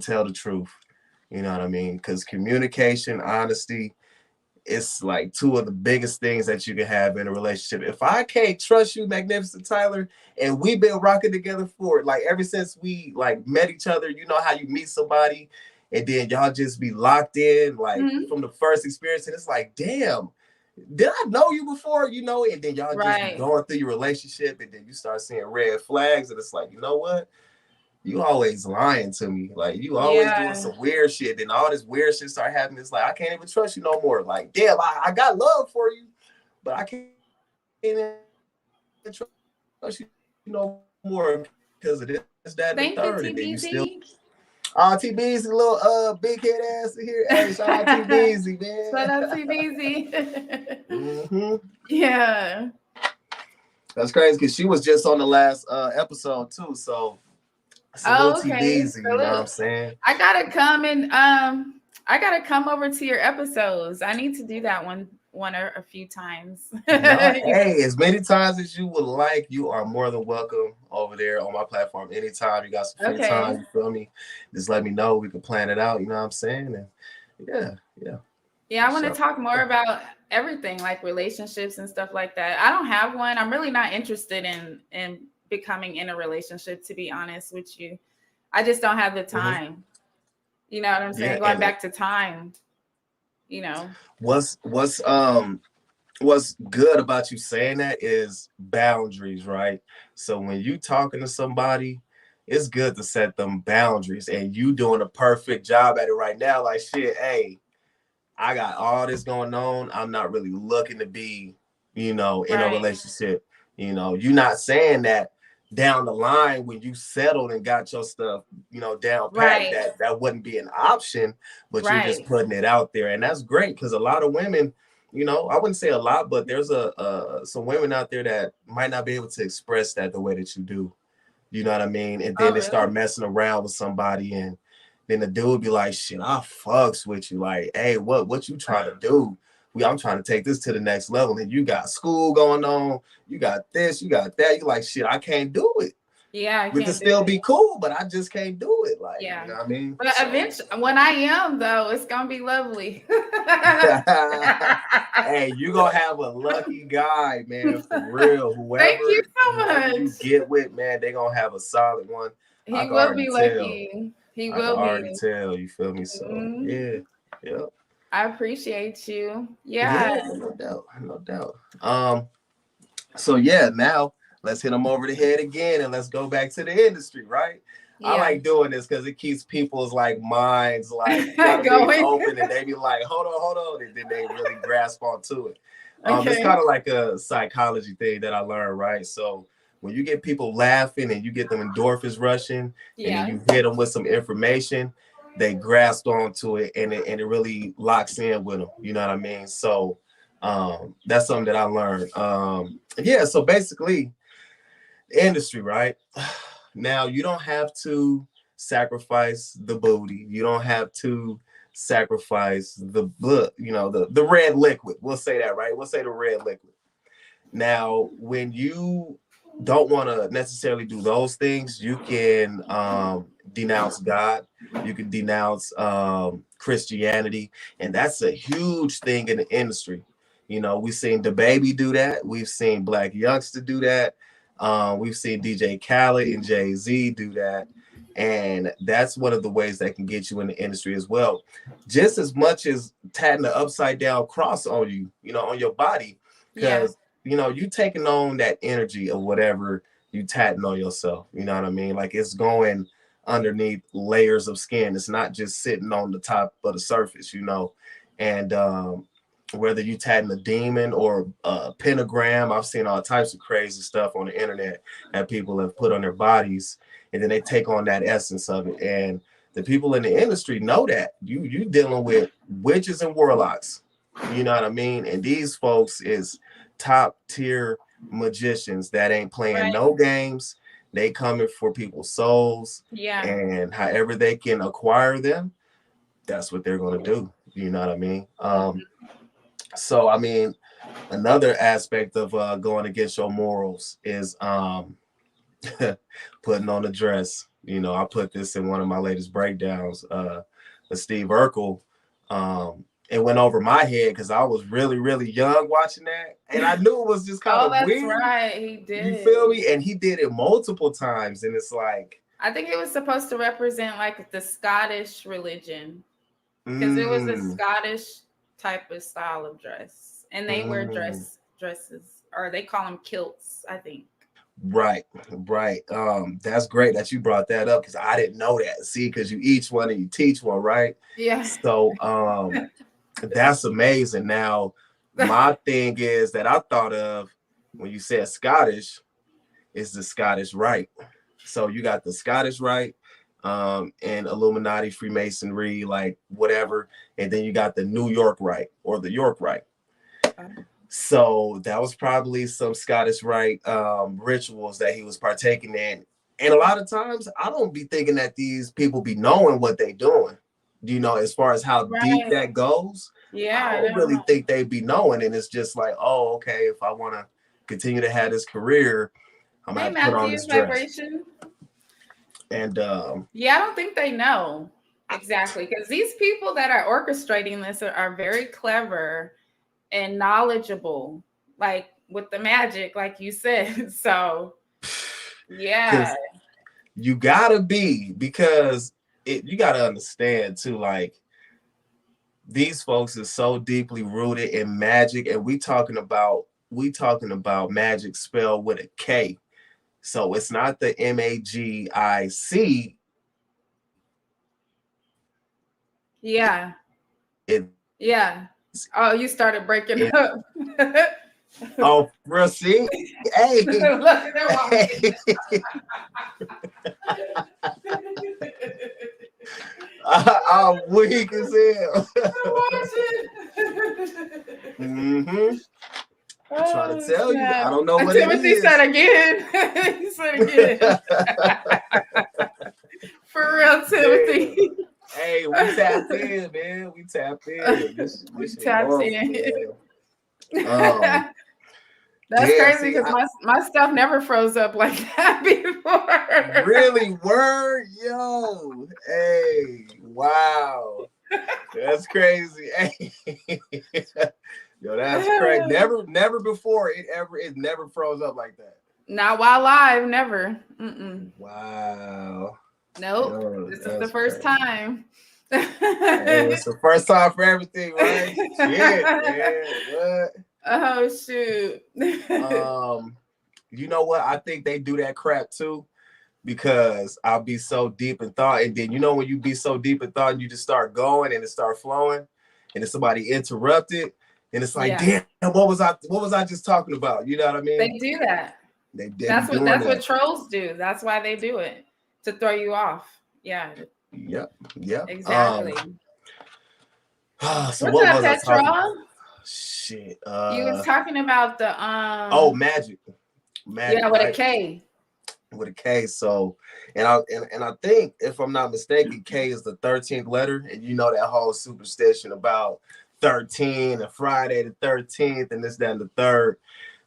tell the truth. You know what I mean? Because communication, honesty, it's like two of the biggest things that you can have in a relationship. If I can't trust you, Magnificent Tyler, and we've been rocking together for like ever since we like met each other, you know how you meet somebody and then y'all just be locked in like from the first experience, and it's like, damn, did I know you before? And then y'all just be going through your relationship, and then you start seeing red flags, and it's like, you know what? You always lying to me. Like, you always doing some weird shit. Then all this weird shit start happening. It's like, I can't even trust you no more. Like, damn, I got love for you, but I can't even trust you no more because of this, that, and the third. And then you still... T-Beezy, little big head ass in here. Hey, shout out T-Beezy, man. Shout out T-Beezy. Yeah. That's crazy because she was just on the last episode too. So T-Beezy, you know what I'm saying? I gotta come over to your episodes. I need to do that one or a few times. Hey, as many times as you would like, you are more than welcome over there on my platform anytime. You got some free time, you feel me? Just let me know. We can plan it out, you know what I'm saying? And I want to talk more about everything, like relationships and stuff like that. I don't have one. I'm really not interested in becoming in a relationship, to be honest with you. I just don't have the time. You know what I'm saying? Going back to time. What's good about you saying that is boundaries, right? So when you talking to somebody, it's good to set them boundaries, and you doing a perfect job at it right now. Like, shit, hey, I got all this going on. I'm not really looking to be, in a relationship. You're not saying that down the line when you settled and got your stuff, down pat, that wouldn't be an option, but you're just putting it out there. And that's great because a lot of women, I wouldn't say a lot, but there's some women out there that might not be able to express that the way that you do. You know what I mean? And then they start messing around with somebody, and then the dude be like, shit, I fucks with you. Like, hey, what you trying to do? I'm trying to take this to the next level, and you got school going on, you got this, you got that. You like, shit, I can't do it. Yeah, we can still be cool, but I just can't do it. Like, you know what I mean? But eventually, when I am, though, it's gonna be lovely. Hey, you gonna have a lucky guy, man, for real. Whoever, thank you so much. You get with, man, they gonna have a solid one. He will be lucky. He will be. I already tell. You feel me? So yeah. I appreciate you. Yeah. No doubt. So yeah, now let's hit them over the head again and let's go back to the industry, right? I Yeah. like doing this because it keeps people's like minds like gotta be Going. open, and they be like, hold on, and then they really grasp onto it. It's Okay. kind of like a psychology thing that I learned, right? So when you get people laughing and you get them endorphins rushing, and Yeah. then you hit them with some information, they grasp onto it, and it really locks in with them. You know what I mean? So that's something that I learned. Yeah, so basically, the industry, right? Now you don't have to sacrifice the booty. You don't have to sacrifice the blood, the red liquid. We'll say that, right? We'll say the red liquid. Now, when you don't want to necessarily do those things, you can denounce God. You can denounce Christianity, and that's a huge thing in the industry. We've seen DaBaby do that. We've seen Black Youngster do that. We've seen DJ Khaled and Jay-Z do that. And that's one of the ways that can get you in the industry as well. Just as much as tatting the upside down cross on you, on your body, because you taking on that energy of whatever you tatting on yourself. You know what I mean? Like it's going underneath layers of skin. It's not just sitting on the top of the surface, and whether you tatting a demon or a pentagram, I've seen all types of crazy stuff on the internet that people have put on their bodies, and then they take on that essence of it. And the people in the industry know that you dealing with witches and warlocks. You know what I mean? And these folks is top tier magicians that ain't playing no games. They coming for people's souls. Yeah. And however they can acquire them, that's what they're going to do. You know what I mean? So, I mean, another aspect of going against your morals is putting on a dress. I put this in one of my latest breakdowns. Steve Urkel, it went over my head because I was really, really young watching that. And I knew it was just kind of that's weird. Right. He did. You feel me? And he did it multiple times. And it's like, I think it was supposed to represent like the Scottish religion. Because it was a Scottish type of style of dress. And they wear dresses, or they call them kilts, I think. Right. That's great that you brought that up because I didn't know that. See, because you each one and you teach one, right? Yeah. So that's amazing. Now, my thing is that I thought of when you said Scottish is the Scottish Rite. So you got the Scottish Rite and Illuminati, Freemasonry, like whatever, and then you got the New York Rite or the York Rite. So that was probably some Scottish Rite rituals that he was partaking in. And a lot of times I don't be thinking that these people be knowing what they doing, as far as how deep that goes. Yeah. I don't really think they be knowing. And it's just like, oh, okay, if I want to continue to have this career, I'm going to have to put on this dress. Vibration. And yeah, I don't think they know exactly, because these people that are orchestrating this are very clever and knowledgeable, like with the magic, like you said. So yeah, you gotta be, because you gotta understand too, like these folks is so deeply rooted in magic, and we talking about magic spelled with a K. So it's not the MAGIC. Yeah. Yeah. Oh, you started breaking up. Oh, bro, see? Hey. Look, hey. I'm weak as hell. I'm trying to tell you. I don't know what Timothy it is. said again. He said again. For real, Timothy. Hey, we tapped in, man. We tapped in. We tapped in. That's crazy because my stuff never froze up like that before. Really? Word? Yo. Hey. Wow. That's crazy. Hey. Yo, that's crazy. Never before it never froze up like that. Not while live, never. Wow. Nope. Yo, this is the first time. Hey, it's the first time for everything, right? Shit, man. What? Oh shoot. You know what? I think they do that crap too, because I'll be so deep in thought, and then when you be so deep in thought, and you just start going and it start flowing, and then somebody interrupted, and it's like, Yeah. damn, what was I just talking about? You know what I mean? They do that. They That's be doing what that. trolls do. That's why they do it, to throw you off. Yeah. Yep. Exactly. So What's what up, was I talking about? Petra? Shit. You was talking about the Magic. Yeah, with right? a K. With a K. So, and I think, if I'm not mistaken, K is the 13th letter, and that whole superstition about 13 and Friday the 13th and this, that, and the third.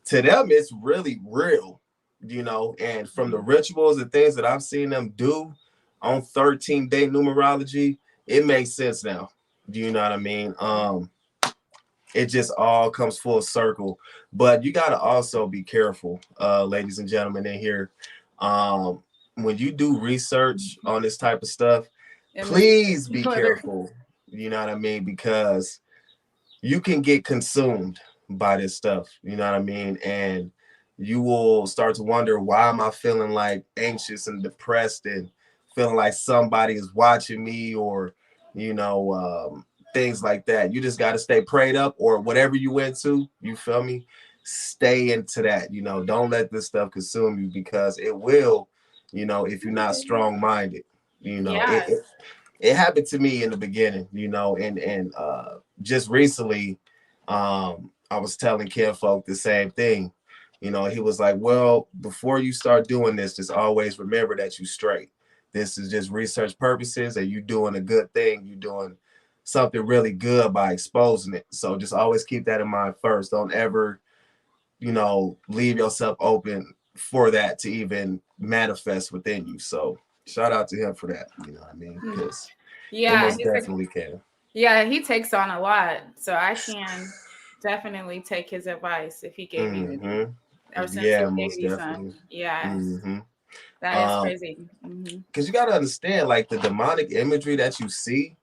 To them, it's really real, and from the rituals and things that I've seen them do on 13-day numerology, it makes sense now. Do you know what I mean? It just all comes full circle. But you got to also be careful, ladies and gentlemen in here. When you do research on this type of stuff, please be careful. You know what I mean? Because you can get consumed by this stuff. You know what I mean? And you will start to wonder, why am I feeling like anxious and depressed and feeling like somebody is watching me, or, things like that. You just got to stay prayed up, or whatever you went to, you feel me? Stay into that. Don't let this stuff consume you, because it will, if you're not strong-minded. It happened to me in the beginning, and just recently, I was telling kinfolk the same thing. He was like, well, before you start doing this, just always remember that you straight. This is just research purposes, and you doing a good thing. You doing something really good by exposing it. So just always keep that in mind first. Don't ever, leave yourself open for that to even manifest within you. So shout out to him for that. You know what I mean? Because it most definitely can. Yeah, he takes on a lot. So I can definitely take his advice if he gave you, or since he gave you some. Yeah. That is crazy. Because you got to understand, like, the demonic imagery that you see,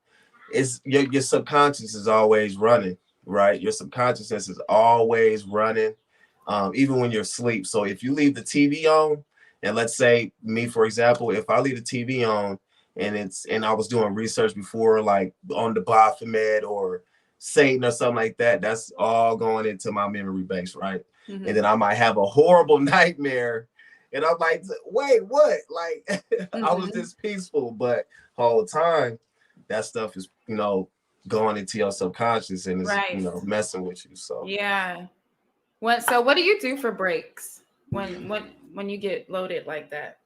is your subconscious is always running, right? Your subconsciousness is always running, even when you're asleep. So if you leave the TV on, and let's say me, for example, if I leave the TV on and I was doing research before, like on the Baphomet or Satan or something like that, that's all going into my memory base, right? And then I might have a horrible nightmare, and I'm like, wait, what? Like, I was just peaceful, but whole time that stuff is, going into your subconscious and is, messing with you. So yeah. So what do you do for breaks when you get loaded like that?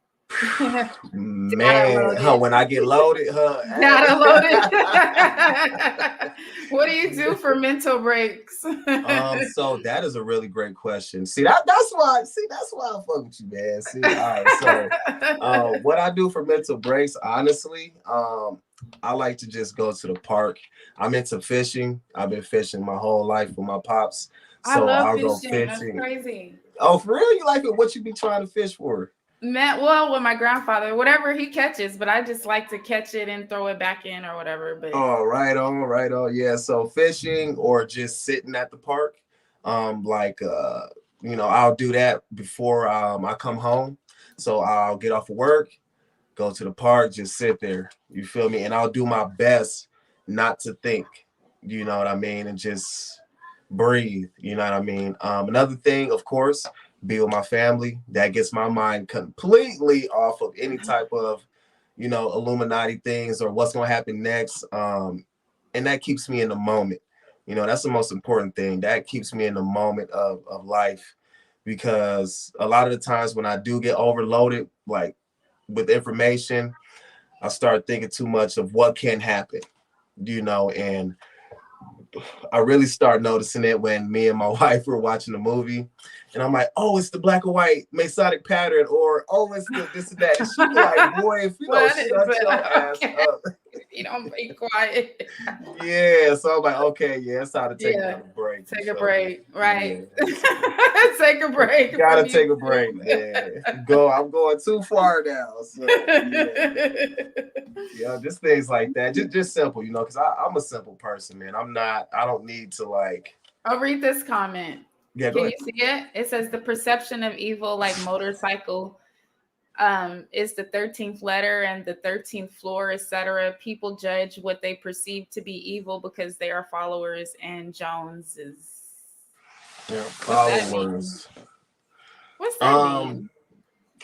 Man, when I get loaded, gotta load it. What do you do for mental breaks? So that is a really great question. That's why I fuck with you, man. See, all right. So what I do for mental breaks, honestly, I like to just go to the park. I'm into fishing. I've been fishing my whole life with my pops. So I'll go fishing. That's crazy. Oh, for real? You like it? What you be trying to fish for? Man, well, with my grandfather, whatever he catches, but I just like to catch it and throw it back in or whatever. But right on. Yeah. So fishing or just sitting at the park. I'll do that before I come home. So I'll get off of work, go to the park, just sit there. You feel me? And I'll do my best not to think. You know what I mean? And just breathe. You know what I mean? Another thing, of course, be with my family. That gets my mind completely off of any type of, Illuminati things or what's going to happen next. And that keeps me in the moment. That's the most important thing. That keeps me in the moment of life, because a lot of the times when I do get overloaded, like with information, I start thinking too much of what can happen, and I really start noticing it when me and my wife were watching a movie, and I'm like, oh, it's the black and white Masonic pattern, or oh, it's the this and that. And she be like, boy, if you don't shut your ass up. You don't be quiet. Yeah, so I'm like, okay, yeah, it's time to take a break. Take a break, right? Yeah. Take a break. Gotta take a break, man. I'm going too far now. So, just things like that. Just simple, because I'm a simple person, man. I don't need to like I'll read this comment. Yeah, go Can ahead. you see it? It says the perception of evil, like motorcycle, is the 13th letter and the 13th floor, etc. People judge what they perceive to be evil because they are followers, and Jones is. Yeah, What's that mean? followers. What's that mean?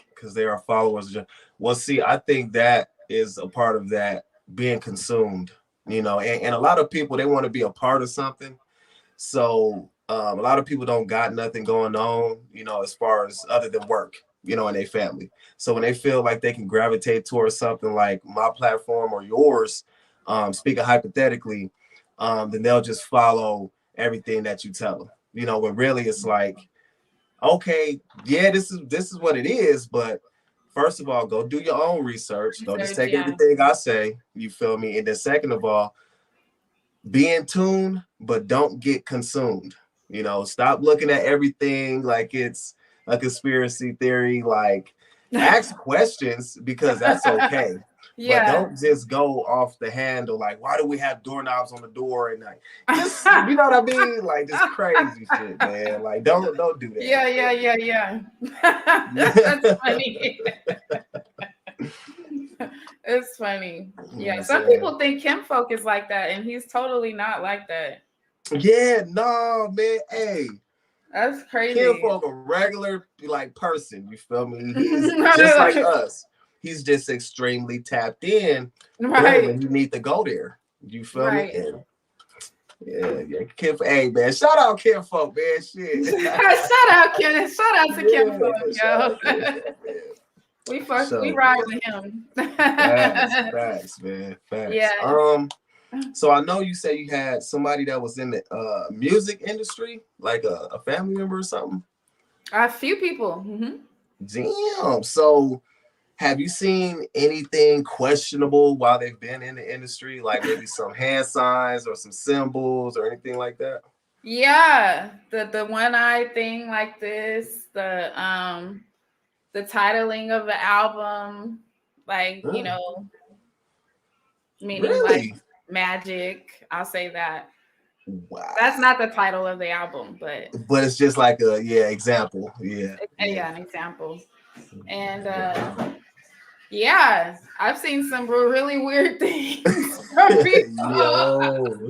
Because they are followers. Well, see, I think that is a part of that being consumed, you know, and a lot of people, they want to be a part of something. So a lot of people don't got nothing going on, you know, as far as other than work, you know, in their family. So when they feel like they can gravitate towards something like my platform or yours, speaking hypothetically, then they'll just follow everything that you tell them, you know, when really it's like, okay, yeah, this is what it is, but first of all, go do your own research. Don't just take everything I say, you feel me? And then second of all, be in tune, but don't get consumed. You know, stop looking at everything like it's a conspiracy theory. Like, ask questions because that's okay. Yeah. But don't just go off the handle. Like, why do we have doorknobs on the door? And like, just, you know what I mean? Like, this crazy shit, man. Like, don't do that. Yeah. That's funny. It's funny. Yeah, some people think Kinfolk is like that, and he's totally not like that. Yeah, no, man. Hey, that's crazy. Kinfolk, a regular like person. You feel me? He's just like us. He's just extremely tapped in. Right. When you need to go there. You feel me? And yeah. Kinfolk. Hey, man. Shout out Kinfolk, man. Shit. Shout out to Kinfolk, yo. We ride with him. Facts, man. Facts. Yeah. So I know you say you had somebody that was in the music industry, like a family member or something. A few people. Mm-hmm. Damn. So have you seen anything questionable while they've been in the industry, like maybe some hand signs or some symbols or anything like that? Yeah, the one-eye thing like this, the titling of the album, like, you know, meaning like magic. I'll say that. Wow. That's not the title of the album, but it's just like a example. Yeah, an example. And yeah, I've seen some really weird things from people. Yo,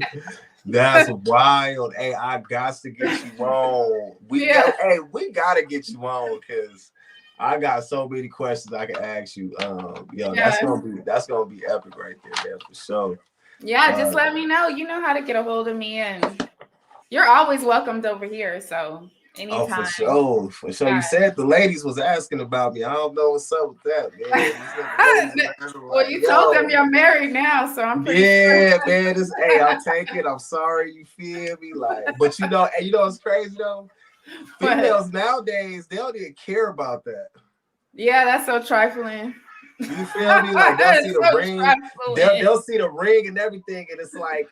that's wild. Hey, I got to get you on. We gotta get you on because I got so many questions I can ask you. That's gonna be epic right there, man, for sure. Yeah, just let me know. You know how to get a hold of me, and you're always welcomed over here. So anytime. Oh, for sure. Yeah. You said the ladies was asking about me. I don't know what's up with that, man. Well, you told them you're married now, so I'm pretty sure. Man. Hey, I'll take it. I'm sorry. You feel me? Like, but you know what's crazy though? Females nowadays, they don't even care about that. Yeah, that's so trifling. You feel me? Like they'll see the ring. They'll see the ring and everything, and it's like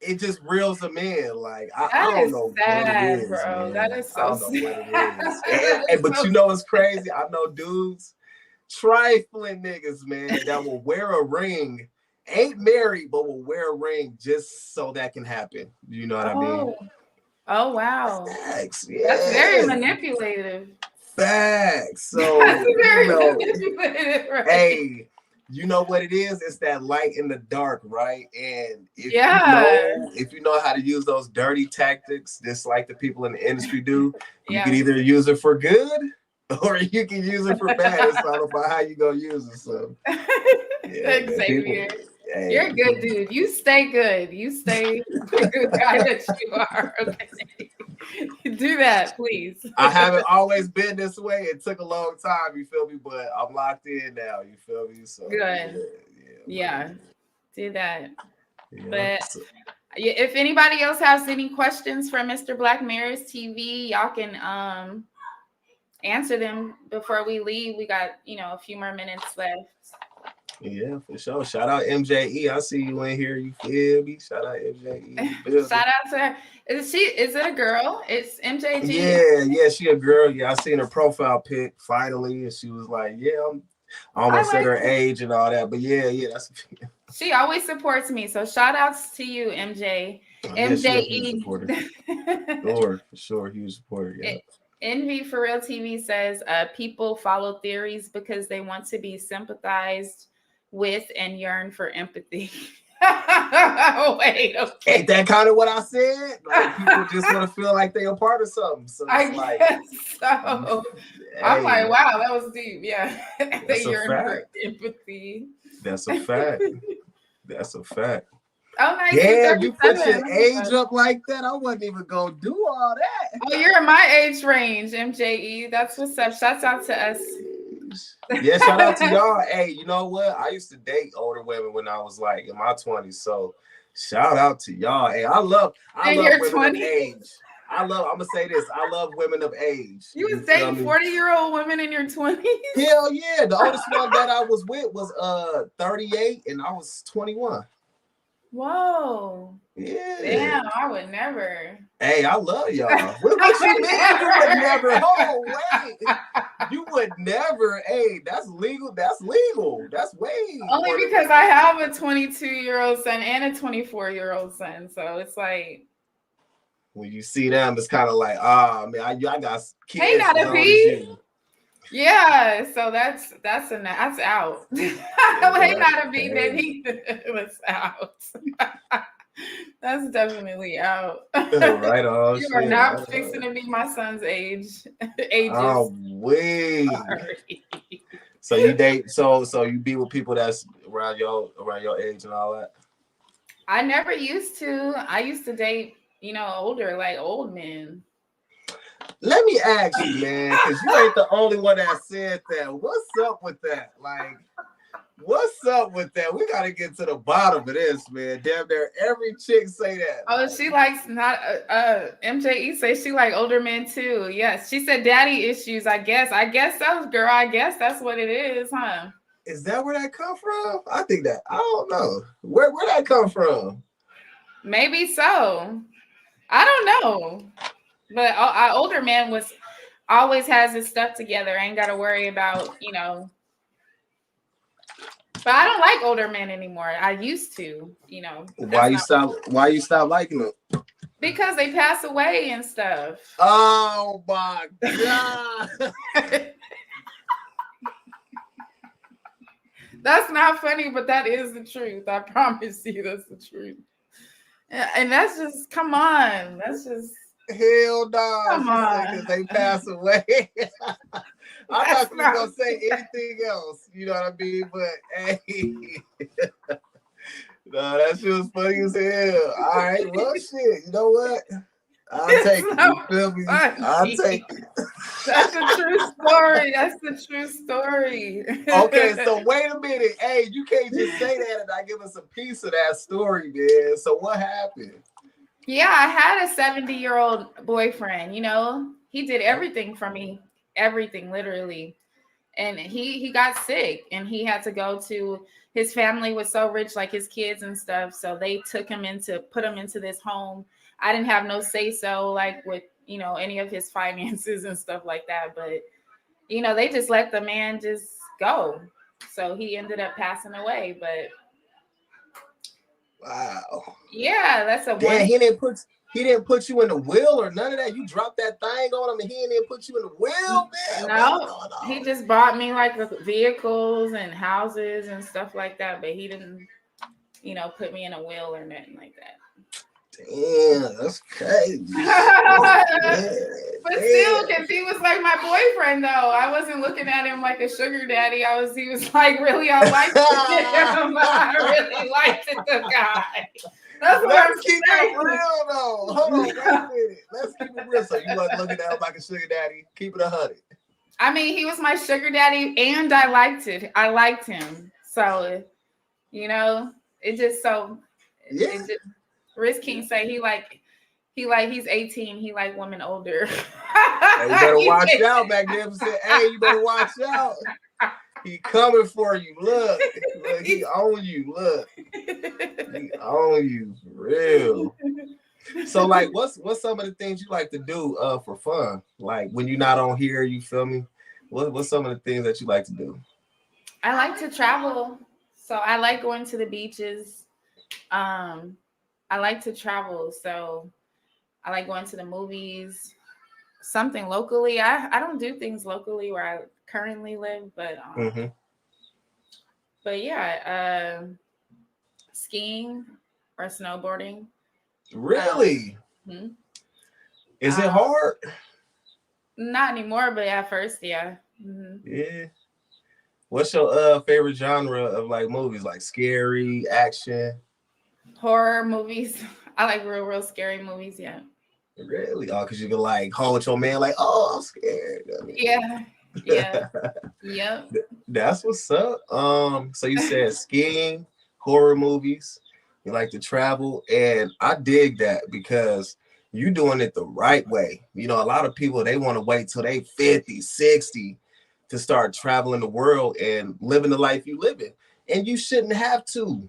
it just reels them in. Like I don't know sad, what it is, bro. man. That is so sad. But you know what's crazy? I know dudes, trifling niggas, man, that will wear a ring, ain't married, but will wear a ring just so that can happen. You know what I mean? Oh wow. Facts. Yeah. That's very manipulative. Facts. So manipulative, right? Hey, you know what it is? It's that light in the dark, right? And if you know how to use those dirty tactics, just like the people in the industry do, you can either use it for good or you can use it for bad. It's all about how you gonna use it. So Xavier. Hey, you're a good dude. You stay good. You stay the good guy that you are. Okay. Do that, please. I haven't always been this way. It took a long time, you feel me? But I'm locked in now, you feel me? So good. Yeah. Do that. Yeah. But if anybody else has any questions for Mr. Black Mirrors TV, y'all can answer them before we leave. We got, a few more minutes left. Yeah, for sure. Shout out MJE. I see you in here. You feel me? Shout out MJE. Shout out to her. Is it a girl? It's MJG. Yeah, she a girl. Yeah, I seen her profile pic finally, and she was like, "Yeah, I'm almost at her age and all that." But yeah, that's She always supports me. So shout outs to you, MJ. Yes, she a huge MJE. supporter. For sure, huge supporter. Yeah. Envy for Real TV says people follow theories because they want to be sympathized with and yearn for empathy. Wait, okay. Ain't that kind of what I said? Like, people just want to feel like they're a part of something. So I like, guess so. hey, I'm like, wow, that was deep. Yeah. That's They a yearn for fact. empathy. That's a fact. That's a fact. Oh, nice. Yeah, you put your 37. age up like that. I wasn't even gonna do all that. Oh, you're in my age range, MJE. That's what's up. Shouts out to us. Yeah, shout out to y'all. Hey, you know what? I used to date older women when I was like in my 20s. So shout out to y'all. Hey, I love women 20s? of age. I'm gonna say this. I love women of age. You was dating 40-year-old women in your 20s? Hell yeah. The oldest one that I was with was 38 and I was 21. Whoa. Yeah. Damn, I would never. Hey, I love y'all. What you mean you would never? Hold on, wait. You would never. Hey, that's legal. That's legal. That's way. Only because I have a 22-year-old son and a 24-year-old son. So it's like. When you see them, it's kind of like, man, I got kids. Hey, not a B. Yeah, so that's out. Hey, not a B, baby. It's out. That's definitely out. Right on. You are not fixing to be my son's ages. Oh, wait. So you date, so you be with people that's around your age and all that? I never used to. I used to date, older, like old men. Let me ask you, man, because you ain't the only one that said that. What's up with that? Like, what's up with that? We got to get to the bottom of this, man. Damn near every chick say that. Oh, she likes not MJE say she like older men too. Yes, she said daddy issues. I guess so, girl. I guess that's what it is, huh? Is that where that come from? I think that, I don't know. Where that come from? Maybe so. I don't know. But our older man always has his stuff together. I ain't got to worry about, But I don't like older men anymore. I used to, Why you stop liking them? Because they pass away and stuff. Oh my God. That's not funny, but that is the truth. I promise you that's the truth. And that's just, come on. That's just. Hell no. Come on. Because they pass away. I'm not going to say anything else. You know what I mean? But, hey. No, that shit was funny as hell. All right. Well, shit. You know what? I'll take it. You feel me? I'll take it. That's the true story. That's the true story. Okay, so wait a minute. Hey, you can't just say that and not give us a piece of that story, man. So what happened? Yeah, I had a 70-year-old boyfriend, he did everything for me, everything, literally. And he got sick and he had to go to, his family was so rich, like his kids and stuff. So they put him into this home. I didn't have no say so, like with, any of his finances and stuff like that. But, they just let the man just go. So he ended up passing away, but. Wow. Yeah, that's a one. He didn't put you in the will or none of that. You dropped that thing on him and he didn't put you in the will, man. No, he just bought me like vehicles and houses and stuff like that, but he didn't, put me in a will or nothing like that. Damn, that's crazy. But still, because he was like my boyfriend, though. I wasn't looking at him like a sugar daddy. He was like, really, I liked him. I really liked the guy. That's what Let's keep it real, though. Hold on, wait a minute. Let's keep it real. So you wasn't looking at him like a sugar daddy. Keep it 100. I mean, he was my sugar daddy, and I liked it. I liked him. So, it just so. Yeah. It just, Riz King say he's 18. He like women older. Hey, you better watch out, Magnificent. Hey, you better watch out. He coming for you. Look, he on you. Look, he on you, for real. So, like, what's some of the things you like to do for fun? Like when you're not on here, you feel me? What's some of the things that you like to do? I like to travel. So I like going to the beaches. I like to travel, so I like going to the movies. Something locally. I don't do things locally where I currently live, Mm-hmm. but yeah, skiing or snowboarding. Really? Hmm. Is it um, hard? Not anymore, but at first, yeah. Hmm. Yeah. What's your favorite genre of like movies? Like scary, action? Horror movies. I like real scary movies. Yeah. Really? Oh, because you can like hold your man like, oh, I'm scared. I mean, Yeah. Yeah. Yep. that's what's up. So you said skiing, horror movies, you like to travel, and I dig that because you doing it the right way. You know, a lot of people they want to wait till they 50, 60 to start traveling the world and living the life you live in. And you shouldn't have to.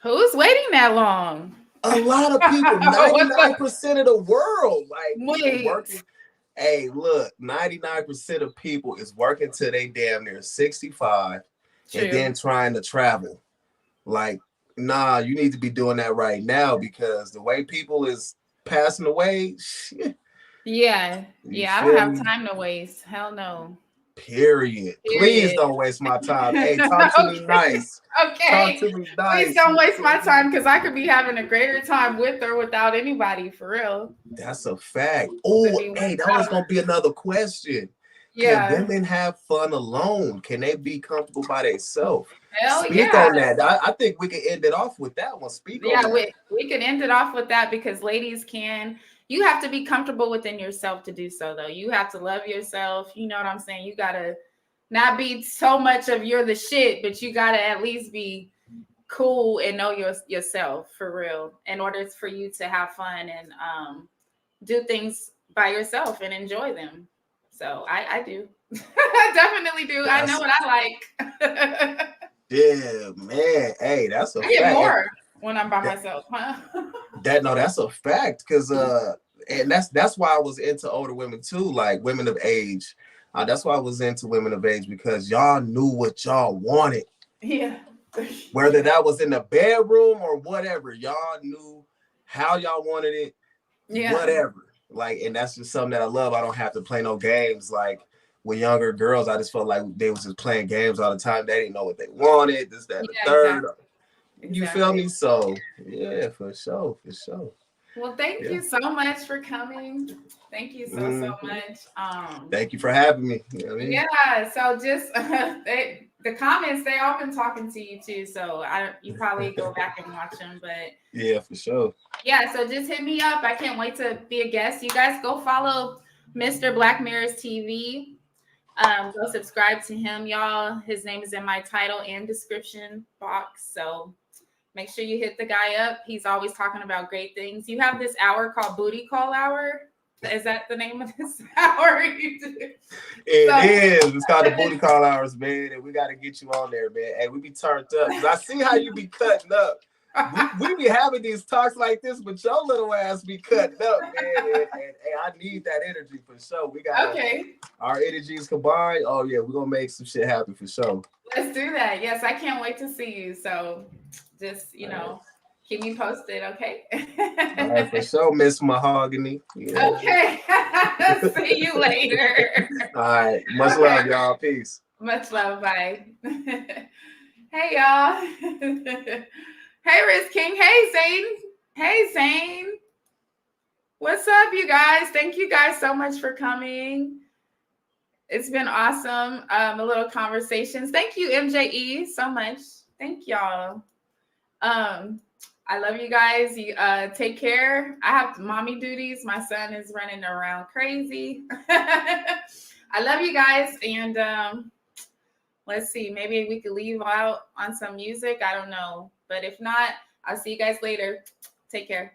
Who's waiting that long? A lot of people, What the 99% of the world, like people wait? working. Hey, look, 99% of people is working till they damn near 65 and True. then trying to travel. Like, nah, you need to be doing that right now because the way people is passing away, shit, Yeah. you Yeah. I don't feel have me? time to waste. Hell no. Period. Please Period. don't waste my time. Hey, talk to me Okay. nice. Talk Okay. to me Please nice. don't You waste my feel me? time because I could be having a greater time with or without anybody for real. That's a fact. To Oh, be hey, one that was hour. gonna be another question. Can Yeah. women have fun alone? Can they be comfortable by themselves? Hell Speak yeah. on that. I think we can end it off with that one. Speak on Yeah, that. we can end it off with that because ladies can. You have to be comfortable within yourself to do so, though. You have to love yourself. You know what I'm saying? You gotta not be so much of you're the shit, but you gotta at least be cool and know yourself for real in order for you to have fun and do things by yourself and enjoy them. So I do. I definitely do. I know That's what I like. yeah, man. Hey, that's a I get fact. And more when I'm by that, myself. Huh? that's a fact. Cause and that's why I was into older women too, like women of age. That's why I was into women of age because y'all knew what y'all wanted. Yeah. Whether that was in the bedroom or whatever, y'all knew how y'all wanted it, Yeah. whatever. Like, and that's just something that I love. I don't have to play no games. Like with younger girls, I just felt like they was just playing games all the time. They didn't know what they wanted, this, that, and the Yeah, third. exactly. You feel Exactly. me? So yeah, for sure, for sure. Well, thank Yeah. you so much for coming. Thank you so Mhm. much. Thank you for having me. You know what I mean? Yeah, so just the comments they all been talking to you too, so you probably go back and watch them, but Yeah, for sure. yeah, so just hit me up. I can't wait to be a guest. You guys go follow Mr. Black Mirrors TV. Go subscribe to him, y'all. His name is in my title and description box. So make sure you hit the guy up. He's always talking about great things. You have this hour called Booty Call Hour. Is that the name of this hour you do? It So is. It's called the booty call hours, man. And we got to get you on there, man. Hey, we be turned up. Because I see how you be cutting up. We be having these talks like this, but your little ass be cutting up, man. And I need that energy for sure. We got okay, our energies combined. Oh, yeah, we're going to make some shit happen for sure. let's do that. Yes, I can't wait to see you. So just, All right. keep me posted, okay? All right, for sure, Miss Mahogany. Yeah. Okay. See you later. All right. Much Okay. love, y'all. Peace. Much love. Bye. Hey, y'all. Hey, Riz King. Hey, Zane. Hey, Zane. What's up, you guys? Thank you guys so much for coming. It's been awesome. A little conversations. Thank you, MJE, so much. Thank y'all. I love you guys. You take care. I have mommy duties. My son is running around crazy. I love you guys. And let's see, maybe we could leave out on some music. I don't know. But if not, I'll see you guys later. Take care.